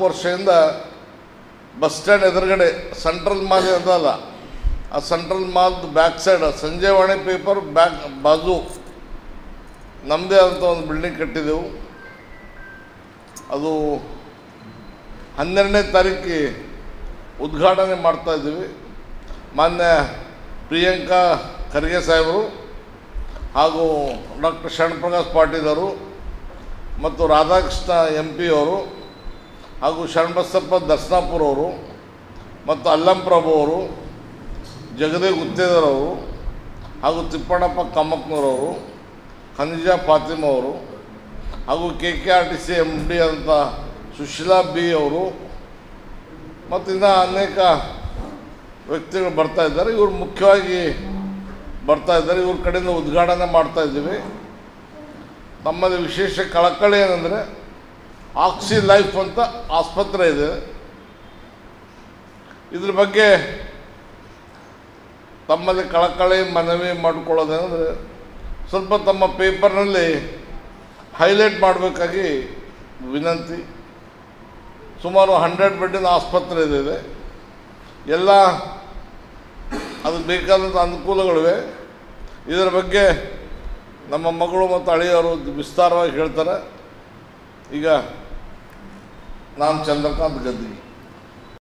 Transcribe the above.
ವರ್ಷದಿಂದ bus stand ಎದುರುಗಡೆ central mall ಅದಲ್ಲ, ಆ ಸೆಂಟ್ರಲ್ ಮಾಲ್ದು back side Sanjevani paper back ಬಾಜು ನಮ್ಮದೇ ಆದಂಥ ಒಂದು ಬಿಲ್ಡಿಂಗ್ ಕಟ್ಟಿದೆವು. ಅದು 12ನೇ ತಾರೀಕಿಗೆ ಉದ್ಘಾಟನೆ ಮಾಡ್ತಾಯಿದ್ದೀವಿ. ಮಾನ್ಯ ಪ್ರಿಯಾಂಕಾ ಖರ್ಗೆ ಸಾಹೇಬರು ಹಾಗೂ ಡಾಕ್ಟರ್ ಶರಣಪ್ರಕಾಶ್ ಪಾಟೀಲ್ ಅವರು ಮತ್ತು ರಾಧಾಕೃಷ್ಣ MP ಅವರು ಹಾಗೂ ಶರಣಬಸಪ್ಪ ದರ್ಶನಾಪುರ ಅವರು ಮತ್ತು ಅಲ್ಲಂಪ್ರಭು ಅವರು, ಜಗದೇ ಗುತ್ತೇದಾರ್ ಅವರು ಹಾಗೂ ತಿಪ್ಪಣ್ಣಪ್ಪ ಕಮ್ಮಕ್ನೂರವರು, ಖನಿಜಾ ಫಾತಿಮ ಅವರು ಹಾಗೂ KKRTC MD ಅಂತ ಸುಶೀಲಾ B ಅವರು ಮತ್ತು ಇನ್ನೂ ಅನೇಕ ವ್ಯಕ್ತಿಗಳು ಬರ್ತಾಯಿದ್ದಾರೆ. ಇವರು ಮುಖ್ಯವಾಗಿ ಬರ್ತಾಯಿದ್ದಾರೆ. ಇವ್ರ ಕಡೆಯಿಂದ ಉದ್ಘಾಟನೆ ಮಾಡ್ತಾಯಿದ್ದೀವಿ. ನಮ್ಮಲ್ಲಿ ವಿಶೇಷ ಕಳಕಳಿ ಏನಂದರೆ ಆಕ್ಸಿ ಲೈಫ್ ಅಂತ ಆಸ್ಪತ್ರೆ ಇದೆ. ಇದ್ರ ಬಗ್ಗೆ ತಮ್ಮಲ್ಲಿ ಕಳಕಳಿ ಮನವಿ ಮಾಡಿಕೊಳ್ಳೋದೇನೆಂದರೆ ಸ್ವಲ್ಪ ತಮ್ಮ ಪೇಪರ್ನಲ್ಲಿ ಹೈಲೈಟ್ ಮಾಡಬೇಕಾಗಿ ವಿನಂತಿ. ಸುಮಾರು 100 ಬೆಡ್ಡಿನ ಆಸ್ಪತ್ರೆ ಇದೆ. ಎಲ್ಲ ಅದಕ್ಕೆ ಬೇಕಾದಂಥ ಅನುಕೂಲಗಳಿವೆ. ಇದರ ಬಗ್ಗೆ ನಮ್ಮ ಮಗಳು ಮತ್ತು ಅಳಿಯವರು ವಿಸ್ತಾರವಾಗಿ ಹೇಳ್ತಾರೆ. ಈಗ ನಾನು ಚಂದ್ರಕಾಂತ್ ಗದ್ದಿಗೆ.